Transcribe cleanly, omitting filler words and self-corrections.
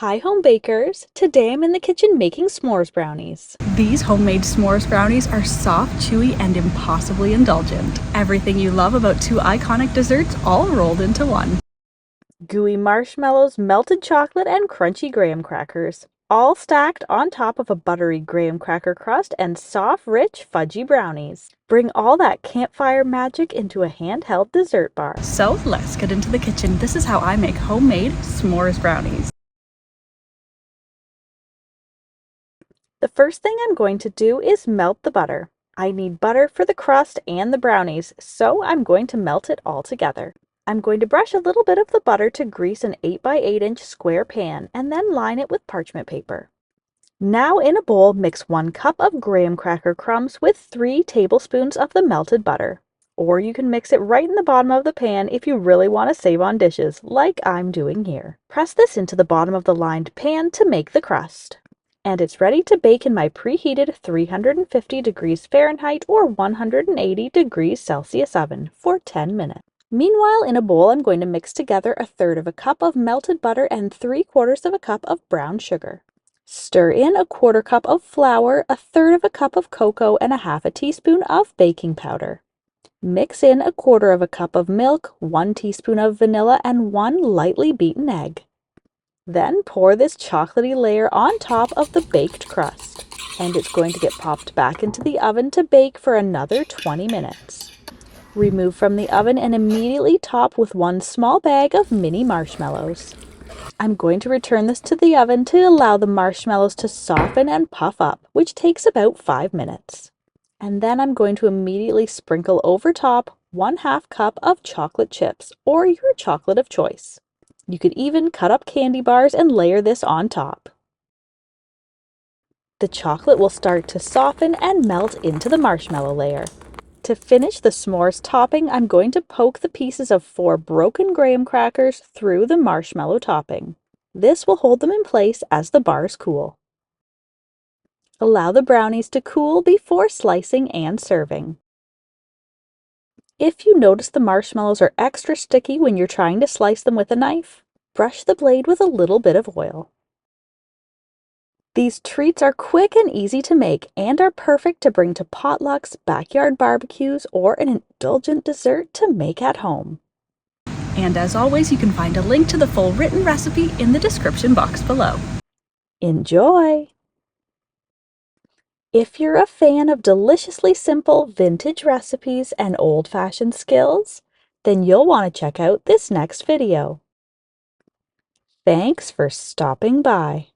Hi home bakers! Today I'm in the kitchen making s'mores brownies. These homemade s'mores brownies are soft, chewy, and impossibly indulgent. Everything you love about two iconic desserts all rolled into one. Gooey marshmallows, melted chocolate, and crunchy graham crackers, all stacked on top of a buttery graham cracker crust and soft, rich, fudgy brownies. Bring all that campfire magic into a handheld dessert bar. So let's get into the kitchen. This is how I make homemade s'mores brownies. The first thing I'm going to do is melt the butter. I need butter for the crust and the brownies, so I'm going to melt it all together. I'm going to brush a little bit of the butter to grease an 8 by 8 inch square pan and then line it with parchment paper. Now in a bowl, mix 1 cup of graham cracker crumbs with 3 tablespoons of the melted butter. Or you can mix it right in the bottom of the pan if you really want to save on dishes, like I'm doing here. Press this into the bottom of the lined pan to make the crust. And it's ready to bake in my preheated 350 degrees Fahrenheit or 180 degrees Celsius oven for 10 minutes. Meanwhile, in a bowl, I'm going to mix together 1/3 of a cup of melted butter and 3/4 of a cup of brown sugar. Stir in 1/4 cup of flour, 1/3 of a cup of cocoa, and 1/2 teaspoon of baking powder. Mix in 1/4 of a cup of milk, 1 teaspoon of vanilla, and 1 lightly beaten egg. Then pour this chocolatey layer on top of the baked crust, and it's going to get popped back into the oven to bake for another 20 minutes. Remove from the oven and immediately top with 1 small bag of mini marshmallows. I'm going to return this to the oven to allow the marshmallows to soften and puff up, which takes about 5 minutes. And then I'm going to immediately sprinkle over top 1/2 cup of chocolate chips, or your chocolate of choice. You could even cut up candy bars and layer this on top. The chocolate will start to soften and melt into the marshmallow layer. To finish the s'mores topping, I'm going to poke the pieces of 4 broken graham crackers through the marshmallow topping. This will hold them in place as the bars cool. Allow the brownies to cool before slicing and serving. If you notice the marshmallows are extra sticky when you're trying to slice them with a knife, brush the blade with a little bit of oil. These treats are quick and easy to make and are perfect to bring to potlucks, backyard barbecues, or an indulgent dessert to make at home. And as always, you can find a link to the full written recipe in the description box below. Enjoy! If you're a fan of deliciously simple vintage recipes and old-fashioned skills, then you'll want to check out this next video. Thanks for stopping by.